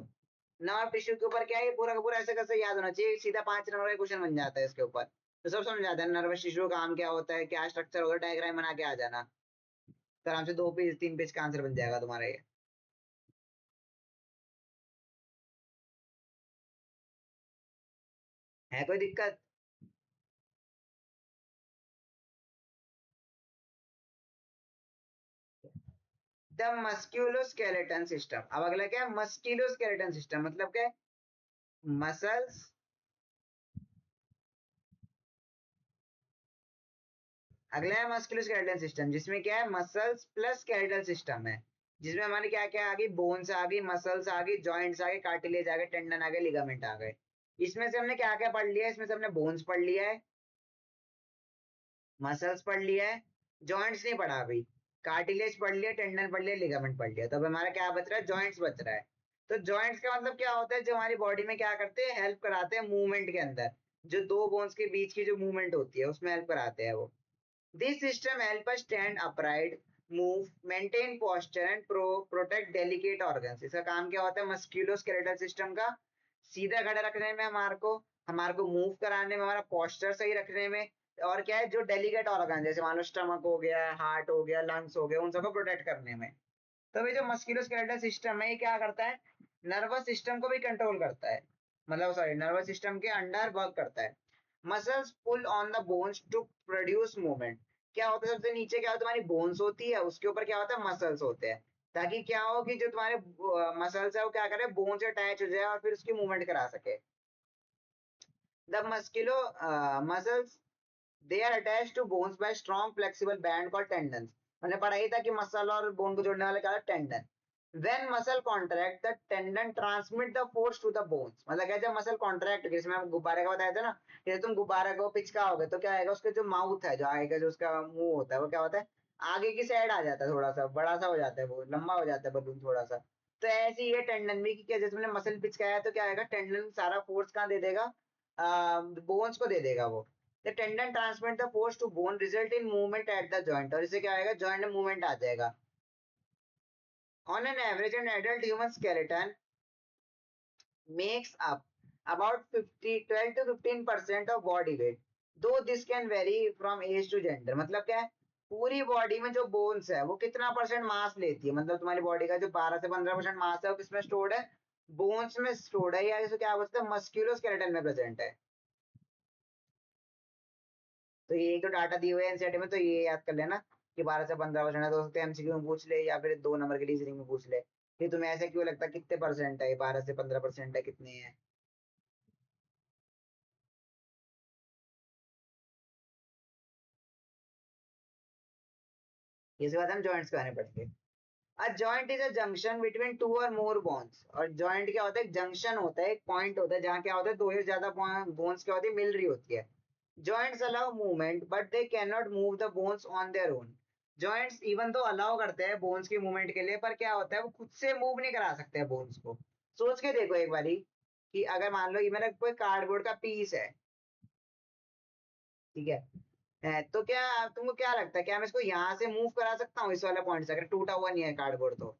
नर्व टिश्यू के ऊपर क्या है? ये पूरा का पूरा ऐसे कैसे याद होना चाहिए, सीधा 5 नंबर का क्वेश्चन बन जाता है इसके ऊपर। तो सब समझ जाता है नर्वस टिश्यू का काम क्या होता है, क्या स्ट्रक्चर होगा, डायग्राम बना के आ जाना तो आराम से 2 पेज 3 पेज का आंसर बन जाएगा तुम्हारा ये। है कोई दिक्कत? The musculoskeleton system. अब अगला क्या है? मस्क्यूलोस्केलेटन सिस्टम मतलब क्या है? मसल्स, अगला है मस्कुलोस्केलेटल सिस्टम जिसमें क्या है? मसल्स प्लस स्केलेटल सिस्टम है, जिसमें हमारी क्या क्या आ गई? बोन्स आ गई, मसल्स आ गई, जॉइंट्स आ गए, कार्टिलेज आ गए, टेंडन आ गए, लिगामेंट आ गए। इसमें से हमने क्या क्या पढ़ लिया है? इसमें से हमने बोन्स पढ़ लिया है, मसल्स पढ़ लिया है, जॉइंट्स नहीं पढ़ा अभी, कार्टिलेज पढ़ लिया, टेंडन पढ़ लिया, लिगामेंट पढ़ लिया। तो अब हमारा क्या बच रहा है? जॉइंट्स बच रहा है। तो जॉइंट्स का मतलब क्या होता है? जो हमारी बॉडी में क्या करते हैं? हेल्प कराते हैं मूवमेंट के अंदर। जो दो बोन्स के बीच की जो मूवमेंट होती है उसमें हेल्प कराते हैं वो। This system help us stand upright, move, maintain posture and protect delicate organs. इसका काम क्या होता है? मस्क्यूलोस्केलेटल सिस्टम का सीधा खड़ा रखने में हमारे को मूव कराने में, हमारा पोस्चर सही रखने में, और क्या है? जो डेलिकेट ऑर्गन जैसे मान लो स्टमक हो गया, हार्ट हो गया, लंग्स हो गया, उन सबको प्रोटेक्ट करने में। तो ये जो मस्क्यूलोस्केलेटल सिस्टम है ये क्या करता है? नर्वस सिस्टम को भी कंट्रोल करता है, मतलब सॉरी नर्वस सिस्टम के अंडर वर्क करता है। Muscles pull on the bones to produce movement. क्या होता है? सबसे नीचे क्या होता है? तुम्हारी बोन्स होती है, उसके ऊपर क्या होता है? मसल्स होते हैं, ताकि क्या हो कि जो तुम्हारे मसल्स है वो क्या करे? बोन से अटैच हो जाए और फिर उसकी मूवमेंट करा सके। The musculo muscles they are attached to bones by strong flexible band called tendons. मैंने पढ़ा ही था कि मसल और बोन को जोड़ने वाले क्या है? Tendon. When muscle contract, the tendon transmit the force to the bones। मतलब क्या? जब मसल कॉन्ट्रैक्ट, जिसमें हम गुब्बारे का बताया था ना, जैसे तुम गुब्बारे को पिचकाओगे तो क्या आएगा? उसके जो माउथ है, जो आएगा, जो उसका मुंह होता है वो क्या होता है? आगे की साइड आ जाता है, थोड़ा सा बड़ा सा हो जाता है, वो लंबा हो जाता है बलून थोड़ा सा। तो ऐसे ही ये टेंडन भी कि क्या, जैसे मैंने मसल पिचकाया तो क्या आएगा? टेंडन सारा फोर्स कहाँ दे देगा? बोन्स को दे देगा वो। The tendon transmit the force to bone result in movement at the joint. और इससे क्या आएगा? जॉइंट में मूवमेंट आ जाएगा। On an average, an adult human skeleton makes up about 12 to 15% of body weight, though this can vary from age to gender। मतलब क्या है? पूरी बॉडी में जो बोन्स है वो कितना परसेंट मास लेती है? मतलब तुम्हारी बॉडी का जो 12 से 15% मास है वो किसमें स्टोर्ड है? बोन्स में स्टोर्ड है, या इसको क्या बोलते हैं? मस्क्यूलोस्केलेटन में प्रेजेंट है। तो ये एक तो डाटा दिए हुए एनसीईआरटी में, तो ये याद कर लेना कि 12 से 15% है। तो हो सकते हैं एमसीक्यू में पूछ ले या फिर 2 नंबर के रीजनिंग में पूछ ले कि तुम्हें ऐसा क्यों लगता है कितने परसेंट है? 12 से 15% है, कितने हैं? इसके बाद हम जॉइंट्स के बारे में पढ़ेंगे। A joint is a junction between two और मोर बोन्स। और जॉइंट क्या होता है? एक जंक्शन होता है, एक पॉइंट होता है जहाँ क्या होता है? दो या ज्यादा बोन्स क्या होती है? मिल रही होती है। Joints allow movement but they can not move the bones on their own. Joints even तो अलाउ करते हैं बोन्स की मूवमेंट के लिए, पर क्या होता है? वो खुद से मूव नहीं करा सकते हैं बोन्स को। सोच के देखो एक बारी कि अगर मान लो ये मेरा कोई कार्डबोर्ड का पीस है, ठीक है, तो क्या तुमको क्या लगता है? क्या मैं इसको यहाँ से मूव करा सकता हूँ इस वाले पॉइंट से, अगर टूटा हुआ नहीं है कार्डबोर्ड तो?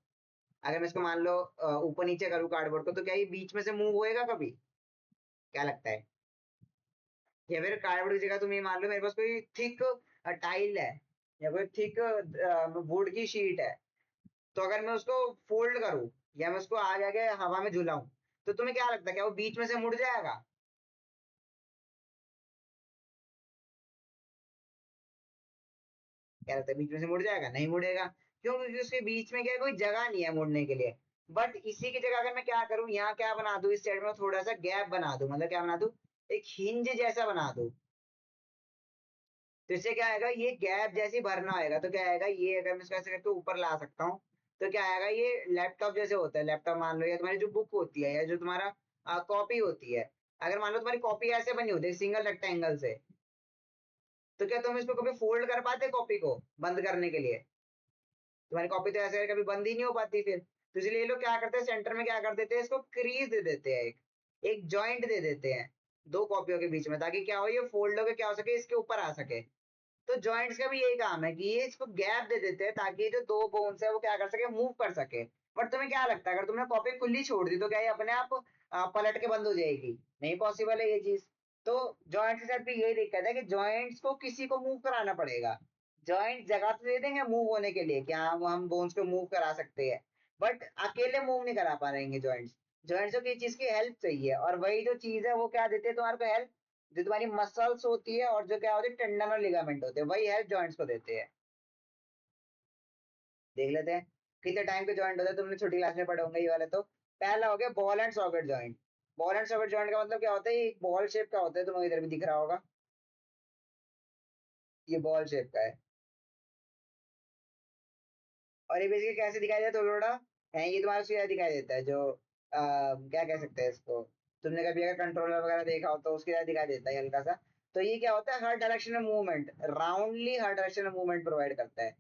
अगर मैं इसको मान लो ऊपर नीचे करूँ कार्डबोर्ड को, तो क्या ये बीच में से मूव होएगा कभी? क्या लगता है? या फिर कार्डबोर्ड की जगह तुम ये मान लो मेरे पास कोई थिक टाइल है या कोई थिक वुड की शीट है, तो अगर मैं उसको फोल्ड करूं या मैं उसको आगे आगे हवा में झुलाऊं, तो तुम्हें क्या लगता है, क्या वो बीच में से मुड़ जाएगा? क्या लगता है, बीच में से मुड़ जाएगा? नहीं मुड़ेगा। क्यों? क्योंकि उसके बीच में क्या है, कोई जगह नहीं है मुड़ने के लिए। बट इसी की जगह अगर मैं क्या करूं, यहाँ क्या बना दूं, इस साइड में थोड़ा सा गैप बना दूं, मतलब क्या बना दूं, एक हिंज जैसा बना दूं। तो इससे क्या आएगा, ये गैप जैसे ही भरना होगा तो क्या आएगा, ये अगर मैं इसको ऐसे करके ऊपर ला सकता हूँ, तो क्या आएगा, ये लैपटॉप जैसे होता है। लैपटॉप मान लो, या तुम्हारी जो बुक होती है या जो तुम्हारा कॉपी होती है, अगर मान लो तुम्हारी कॉपी ऐसे बनी होती है सिंगल रेक्टेंगल से, तो क्या तुम इसको कभी फोल्ड कर पाते कॉपी को बंद करने के लिए? तुम्हारी कॉपी तो ऐसे कभी बंद ही नहीं हो पाती फिर। तो इसलिए ये लोग क्या करते हैं, सेंटर में क्या कर देते हैं, इसको क्रीज दे देते हैं, एक एक जॉइंट दे देते हैं दो कॉपियों के बीच में, ताकि क्या हो, ये फोल्ड होकर क्या हो सके, इसके ऊपर आ सके। तो जॉइंट्स का भी यही काम है कि ये इसको गैप दे देते हैं, ताकि जो दो बोन्स है वो क्या कर सके, मूव कर सके। बट तुम्हें क्या लगता है, अगर तुमने कॉपी खुली छोड़ दी तो क्या ये अपने आप पलट के बंद हो जाएगी? नहीं पॉसिबल है ये चीज। तो जॉइंट्स के साथ भी यही दिक्कत है कि जॉइंट्स को किसी को मूव कराना पड़ेगा। जॉइंट जगह तो दे देंगे मूव होने के लिए, क्या हम बोन्स को मूव करा सकते हैं, बट अकेले मूव नहीं करा पा रहेंगे जॉइंट्स। जॉइंट्स को किसी चीज की हेल्प चाहिए, और वही जो चीज है वो क्या देते हैं तुम्हारे को हेल्प, जो तुम्हारी मसल्स होती है और जो क्या होती है टेंडन और लिगामेंट होते हैं, वही हेल्प जॉइंट्स को देते हैं। देख लेते हैं कितने टाइम के जॉइंट होते हैं, तुमने छोटी क्लास में पढ़े होंगे ये वाले तो। पहला हो गया ball and socket joint. Ball and socket joint का मतलब क्या होता है, ये एक बॉल शेप का होता है, तुम्हें इधर भी दिख रहा होगा, ये बॉल शेप का है। और ये बेसिकली कैसे दिखाई देता है, थोड़ा है ये तुम्हारा सीधा दिखाई देता है, जो क्या कह सकते हैं इसको, तुमने कभी अगर कंट्रोलर वगैरह देखा हो तो उसके साथ दिखाई देता है हल्का सा। तो ये क्या होता है, हर डायरेक्शन में मूवमेंट, राउंडली हर डायरेक्शन में मूवमेंट प्रोवाइड करता है।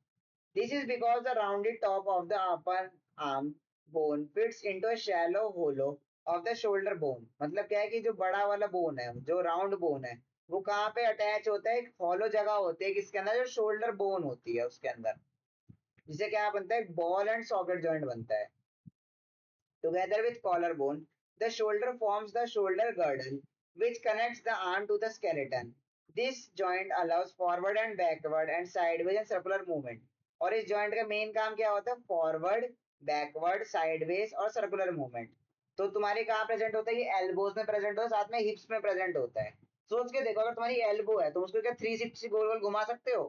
This is because the rounded top of the upper arm bone fits into a shallow hollow of the shoulder bone। मतलब क्या है कि जो बड़ा वाला बोन है, जो राउंड बोन है, वो कहाँ पे अटैच होता है, एक हॉलो जगह होती है किसके अंदर, जो शोल्डर बोन होती है उसके अंदर, जिसे क्या बनता है, बॉल एंड सॉकेट जॉइंट बनता है। Together with collarbone, the shoulder forms the shoulder girdle, which connects the arm to the skeleton. This joint allows forward and backward and sideways and circular movement। और इस joint का main काम क्या होता है, forward, backward, sideways और circular movement. तो तुम्हारे कहाँ प्रेजेंट होता है, ये एल्बोज में प्रेजेंट होता है, साथ में हिप्स में प्रेजेंट होता है। सोच के देखो, अगर तुम्हारी एल्बो है तो उसको क्या 360 गोल गोल घुमा सकते हो?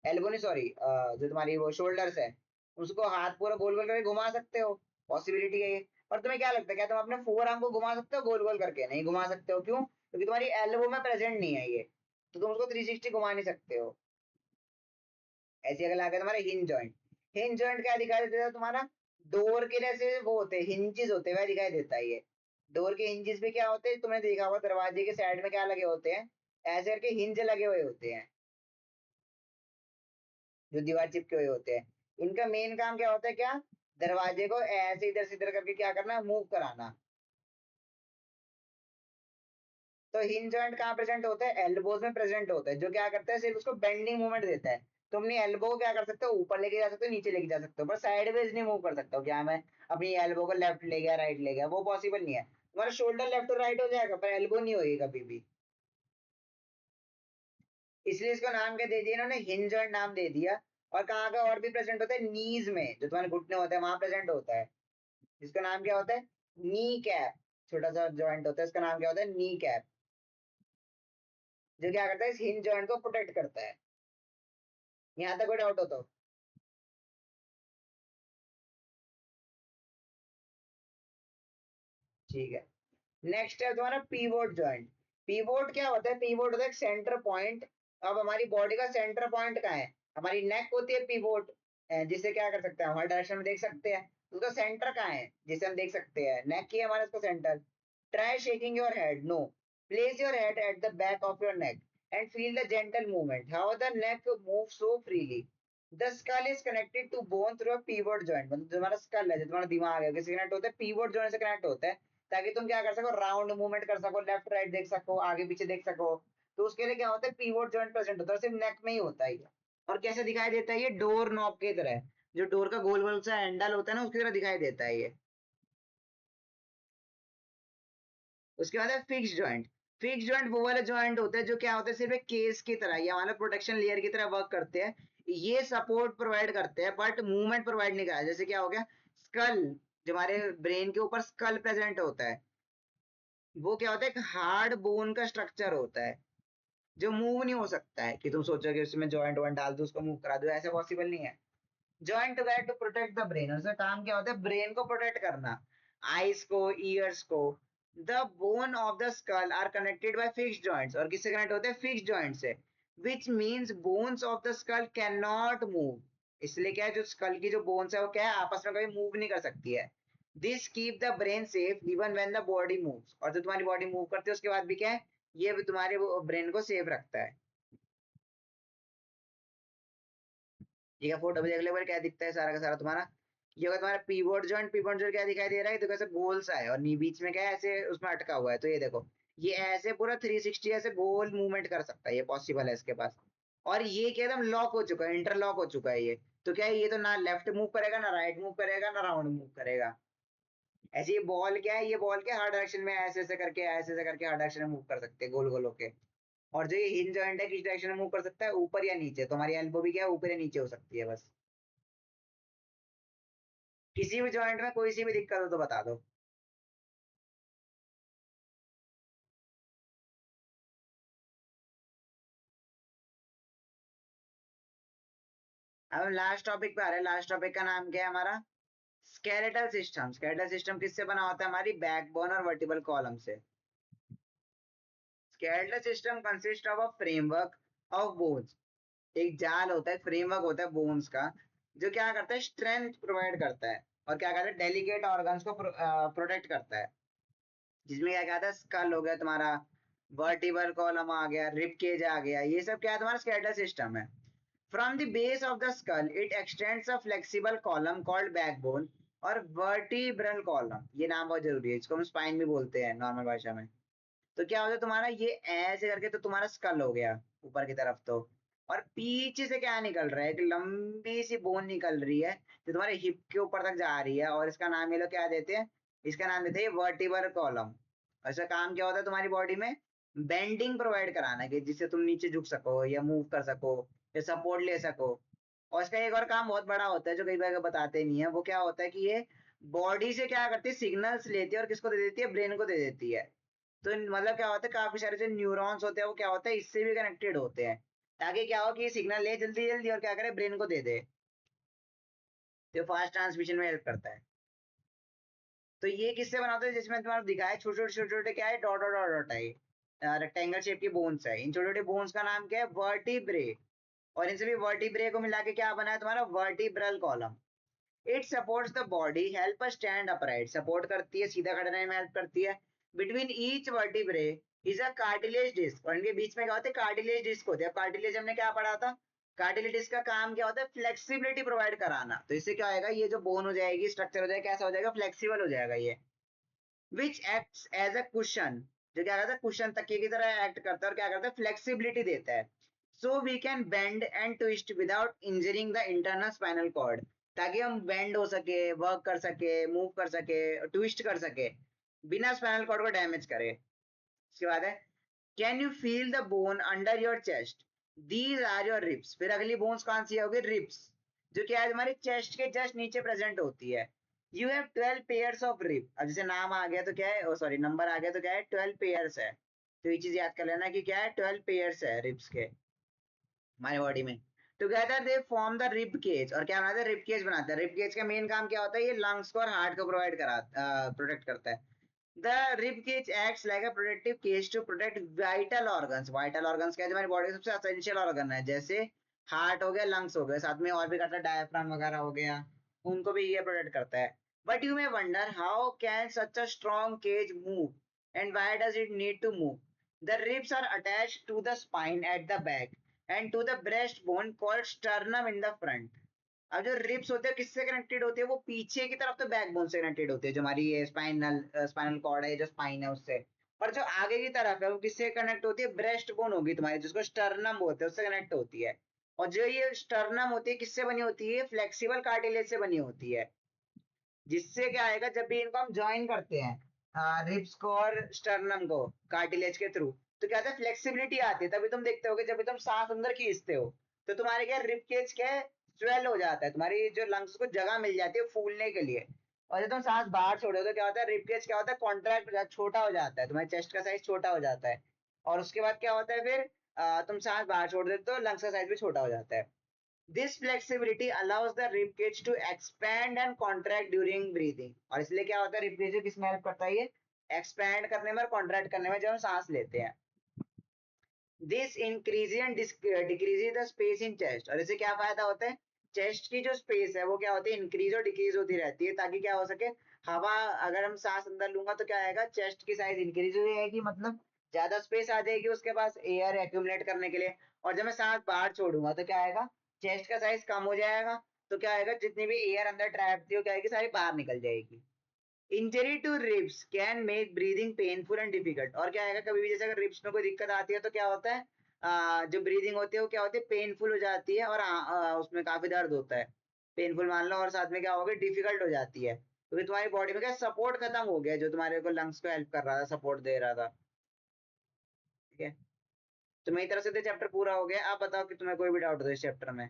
एल्बो नहीं, सॉरी, जो तुम्हारी वो शोल्डर्स है, उसको हाथ पूरा गोल गोल करके घुमा सकते हो, पॉसिबिलिटी है ये। पर तुम्हें क्या लगता है, क्या तुम अपने फोर आर्म को घुमा सकते हो गोल गोल करके? नहीं घुमा सकते हो। क्यों? क्योंकि तुम्हारी एल्बो में प्रेजेंट नहीं है ये, तो तुम उसको 360 घुमा नहीं सकते हो। ऐसे अगर आगे तुम्हारा हिंज जॉइंट, हिंज जॉइंट क्या दिखाई देता है तुम्हारा, डोर के जैसे वो होते हैं, हिंजेस होते हैं, वह दिखाई देता है ये। डोर के हिंजेस भी क्या होते हैं, तुमने देखा होगा दरवाजे के साइड में क्या लगे होते हैं, ऐसे करके हिंज लगे हुए होते हैं, जो दीवार चिपके हुए होते हैं। इनका मेन काम क्या होता है, क्या, दरवाजे को ऐसे इधर से इधर करके क्या करना, मूव कराना। तो हिंज जॉइंट कहाँ प्रेजेंट होता है, एल्बोज में प्रेजेंट होता है, जो क्या करता है, सिर्फ उसको बेंडिंग मूवमेंट देता है। तुम अपनी एल्बो को क्या कर सकते हो, ऊपर लेके जा सकते हो, नीचे लेके जा सकते हो, पर साइडवेज नहीं मूव कर सकते हो। क्या मैं अपनी एल्बो को लेफ्ट ले गया, राइट ले गया, वो पॉसिबल नहीं है। तुम्हारा शोल्डर लेफ्ट और राइट हो जाएगा, पर एल्बो नहीं होगी कभी भी। इसलिए इसको नाम क्या दे दिया इन्होंने, हिंज जॉइंट नाम दे दिया। और कहाँ का और भी प्रेजेंट होता है, नीज में, जो तुम्हारे घुटने होते हैं वहां प्रेजेंट होता है। इसका नाम क्या होता है, नी कैप। छोटा सा जॉइंट होता है, इसका नाम क्या होता है, नी कैप, जो क्या करता है, इस हिंज जॉइंट को प्रोटेक्ट करता है। यहाँ तक कोई डाउट हो तो? ठीक है। नेक्स्ट है तुम्हारा पीवोट जॉइंट। पीवोट क्या होता है, पीवोट होता है एक सेंटर पॉइंट। अब हमारी बॉडी का सेंटर पॉइंट कहाँ है, हमारी नेक होती है पीवोट, जिसे क्या कर सकते हैं, हर डायरेक्शन में देख सकते हैं। उसका सेंटर कहाँ है, जिसे हम देख सकते हैं, नेक ही है हमारा इसका centre. Try shaking your head, no, place your head at the back of your neck and feel the gentle movement how the neck move so freely. The skull is connected to bone through a pivot joint. मतलब जो हमारा school है, जो तुम्हारा दिमाग है, किससे connect होता है, पीवोट जॉइंट से कनेक्ट होता है, ताकि तुम क्या कर सको, राउंड मूवमेंट कर सको, लेफ्ट राइट देख सको, आगे पीछे देख सको। तो उसके लिए क्या होता है, पीवोट जॉइंट प्रेजेंट होता है, सिर्फ नेक में ही होता है ये। और कैसे दिखाई देता है, ये डोर नॉब की तरह है। जो डोर का गोल गोल सा हैंडल होता है ना, उसकी तरह दिखाई देता है ये। उसके बाद है फिक्स जॉइंट। फिक्स जॉइंट वो वाले जॉइंट होते हैं जो क्या होते हैं, सिर्फ एक केस की तरह या मतलब प्रोटेक्शन लेयर की तरह वर्क करते हैं। ये सपोर्ट प्रोवाइड करते हैं बट मूवमेंट प्रोवाइड नहीं करते। जैसे क्या हो गया, स्कल, जो हमारे ब्रेन के ऊपर स्कल प्रेजेंट होता है, वो क्या होता है, एक हार्ड बोन का स्ट्रक्चर होता है जो मूव नहीं हो सकता है, कि तुम सोचो कि उसमें जॉइंट वॉइंट डाल दो उसको मूव करा दो, ऐसा पॉसिबल नहीं है। Joint together to protect the brain, उसका काम क्या होता है, ब्रेन को प्रोटेक्ट करना, आईज को, ईयर्स को। The bone of the skull are connected by fixed joints, और किससे कनेक्ट होते हैं, फिक्स्ड जॉइंट से, which means bones of the skull can not move. इसलिए क्या है, जो स्कल की जो बोन्स है वो क्या है, आपस में कभी मूव नहीं कर सकती है। This keep the brain safe even when the body moves, और जो तुम्हारी बॉडी मूव करती है उसके बाद भी क्या है, ये भी तुम्हारे ब्रेन को सेफ रखता है। ठीक है, फोटो भी देख लो क्या दिखता है सारा का सारा तुम्हारा। ये होगा तुम्हारा पीवोट जॉइंट। पीवोट जॉइंट क्या दिखाई दे रहा है, तो कैसे गोल सा है और नी बीच में क्या है, ऐसे उसमें अटका हुआ है। तो ये देखो, ये ऐसे पूरा 360 ऐसे गोल मूवमेंट कर सकता है, ये पॉसिबल है इसके पास। और ये क्या एकदम लॉक हो चुका है, इंटरलॉक हो चुका है ये। तो क्या है, ये तो ना लेफ्ट मूव करेगा, ना राइट मूव करेगा, ना राउंड मूव करेगा। ऐसे ये बॉल क्या है, ये बॉल क्या हर डायरेक्शन में ऐसे ऐसे करके, ऐसे ऐसे करके हर डायरेक्शन में मूव कर सकते हैं, गोल गोल होके। और जो ये हिंज जॉइंट है, किस डायरेक्शन में मूव कर सकता है, ऊपर या नीचे। तो हमारी एल्बो भी क्या है, ऊपर या नीचे हो सकती है बस। किसी भी जॉइंट में कोई सी भी दिक्कत हो तो बता दो। अब लास्ट टॉपिक पे आ रहे हैं। लास्ट टॉपिक का नाम क्या है हमारा, स्केलेटल सिस्टम। स्केलेटल सिस्टम किससे बना होता है, हमारी बैकबोन और वर्टिबल कॉलम से। Skeletal system consist of a framework of bones. एक जाल होता है, फ्रेमवर्क होता है बोन्स का, जो क्या करता है, स्ट्रेंथ प्रोवाइड करता है और क्या करता है, डेलिकेट ऑर्गन्स को प्रोटेक्ट करता है। जिसमें क्या कहता है, स्कल हो गया तुम्हारा, वर्टिबल कॉलम आ गया, रिब केज आ गया, ये सब क्या है, तुम्हारा स्केलेटल सिस्टम है। From the base of the skull, it extends a flexible column called backbone और vertebral column। ये नाम बहुत जरूरी है, इसको हम स्पाइन भी बोलते हैं नॉर्मल भाषा में। तो क्या होता है तुम्हारा, ये ऐसे करके तो तुम्हारा स्कल हो गया ऊपर की तरफ तो। और पीछे से क्या निकल रहा है, एक लंबी सी बोन निकल रही है जो तुम्हारे हिप के ऊपर तक जा रही है, और इसका नाम ये लोग क्या देते हैं, इसका नाम देते हैं वर्टिबल कॉलम। ऐसा काम क्या होता है तुम्हारी बॉडी में, बेंडिंग प्रोवाइड कराना, कि जिससे तुम नीचे झुक सको या मूव कर सको या सपोर्ट ले सको। और इसका एक और काम बहुत बड़ा होता है जो कई बार बताते नहीं है, वो क्या होता है कि ये बॉडी से क्या करती है, सिग्नल्स लेती है और किसको दे देती है, ब्रेन को दे देती है। तो मतलब क्या होता है, काफी सारे जो न्यूरॉन्स होते हैं वो क्या होता है, इससे भी कनेक्टेड होते हैं, ताकि क्या हो कि सिग्नल ले जल्दी जल्दी और क्या करे, ब्रेन को दे दे। तो फास्ट ट्रांसमिशन में हेल्प करता है। तो ये किससे बना होता है, जिसमें तुम्हारा दिखाया छोटे छोटे छोटे छोटे क्या है, डॉट डॉट डॉट डॉट है, रेक्टेंगल शेप की बोन्स है। इन छोटे छोटे बोन्स का नाम क्या है, वर्टिब्रे। और इन सभी वर्टिब्रे को मिला के क्या बना है तुम्हारा, vertebral column. It supports the body, help stand upright, support करती है, सीधा खड़े रहने में हेल्प करती है। Between each vertebrae is a cartilage disc, और इनके बीच में क्या होता है, कार्टिलेज डिस्क होती है। कार्टिलेज हमने क्या पढ़ा था, कार्टिलेज डिस्क का काम क्या होता है, फ्लेक्सिबिलिटी प्रोवाइड कराना। तो इससे क्या होगा, ये जो बोन हो जाएगी, स्ट्रक्चर हो जाएगा, कैसा हो जाएगा, फ्लेक्सिबल हो जाएगा ये। Which acts as a cushion, जो क्या करता है, कुशन तकिए की तरह एक्ट करता है और क्या करता है, फ्लेक्सिबिलिटी देता है। So we can bend and twist without injuring the internal spinal cord, ताकि हम बेंड हो सके, वर्क कर सके, मूव कर सके, ट्विस्ट कर सके, बिना स्पाइनल कॉर्ड को डैमेज करे। इसके बाद है, can you feel the bone under your chest, these are your ribs. फिर अगली बोन्स कौन सी होगी, रिब्स, जो क्या है हमारी चेस्ट के जस्ट नीचे प्रेजेंट होती है। You have 12 pairs of rib. अब जैसे नाम आ गया तो क्या है, सॉरी नंबर आ गया तो क्या है, 12 पेयर्स है। तो ये चीज याद कर लेना कि क्या है, 12 पेयर्स है रिब्स के हमारी बॉडी में। Together they form the rib cage, और क्या बनाते हैं, रिब केज बनाते हैं। रिब केज का मेन काम क्या होता है, ये लंग्स को और हार्ट को प्रोटेक्ट करता है। The rib cage acts like a protective cage to protect vital organs. Vital organs क्या है, जो हमारी बॉडी का सबसे एसेंशियल ऑर्गन है, जैसे हार्ट हो गया, लंग्स हो गए, साथ में और भी करता है, डायफ्राम वगैरह हो गया, उनको भी ये प्रोटेक्ट करता है। But you may wonder how can such a strong cage move, and why does it need to move. The ribs are attached to the spine at the back and to the breast bone called sternum in the front. अब जो ribs होते हैं किससे connected होते हैं, वो पीछे की तरफ तो बैकबोन से कनेक्टेड होते हैं, जो हमारी ये स्पाइनल कॉर्ड है, जो स्पाइन है उससे। पर जो आगे की तरफ है वो किससे कनेक्ट होती है, ब्रेस्ट बोन होगी तुम्हारी, जिसको स्टर्नम बोलते हैं, उससे कनेक्ट होती है। और जो ये स्टर्नम होती है किससे बनी होती है? फ्लेक्सिबल कार्टिलेज से बनी होती है। जिससे क्या आएगा, जब भी इनको हम ज्वाइन करते हैं रिब्स को और स्टर्नम को कार्टिलेज के थ्रू, तो क्या होता है? फ्लेक्सिबिलिटी आती है। तभी तुम देखते हो कि जब भी तुम सांस अंदर खींचते हो तो तुम्हारे क्या रिब केज क्या स्वेल हो जाता है, तुम्हारी जो लंग्स को जगह मिल जाती है फूलने के लिए। और जब तुम सांस बाहर छोड़ो तो क्या होता है? रिब केज क्या होता है? कॉन्ट्रैक्ट हो जाता है, छोटा हो जाता है, तुम्हारे चेस्ट का साइज छोटा हो जाता है। और उसके बाद क्या होता है फिर? तुम सांस बाहर छोड़ देते हो, लंग्स का साइज भी छोटा हो जाता है। This flexibility allows the rib cage to expand and contract during breathing। और इसलिए क्या होता है? रिब केज किसमें हेल्प करता है? ये एक्सपैंड करने में और कॉन्ट्रैक्ट करने में जब हम सांस लेते हैं। This increase and decrease the space in chest. और इससे क्या फायदा होता है? चेस्ट की जो स्पेस है वो क्या होती है? इंक्रीज और डिक्रीज होती रहती है, ताकि क्या हो सके? हवा, अगर हम सांस अंदर लूंगा तो क्या आएगा? चेस्ट की साइज इंक्रीज हो जाएगी, मतलब ज्यादा स्पेस आ जाएगी उसके पास एयर एक्यूमुलेट करने के लिए। और जब मैं सांस बाहर छोड़ूंगा तो क्या आएगा? चेस्ट का साइज कम हो जाएगा। तो क्या आएगा? जितनी भी एयर अंदर ट्रैप थी वो क्या आएगी? सारी बाहर निकल जाएगी। Injury to ribs can make breathing painful and difficult. और क्या आएगा? कभी भी जैसे अगर रिब्स में कोई दिक्कत आती है तो क्या होता है? जो ब्रीदिंग होती है वो क्या होती है? पेनफुल हो जाती है, और उसमें काफी दर्द होता है। पेनफुल मान लो, और साथ में क्या होगा? डिफिकल्ट हो जाती है, क्योंकि तुम्हारी बॉडी में क्या सपोर्ट खत्म हो गया, जो तुम्हारे को लंग्स को हेल्प कर रहा था, सपोर्ट दे रहा था। ठीक है, तो मेरी तरफ से तो चैप्टर पूरा हो गया। आप बताओ कि तुम्हें कोई भी डाउट हो इस चैप्टर में।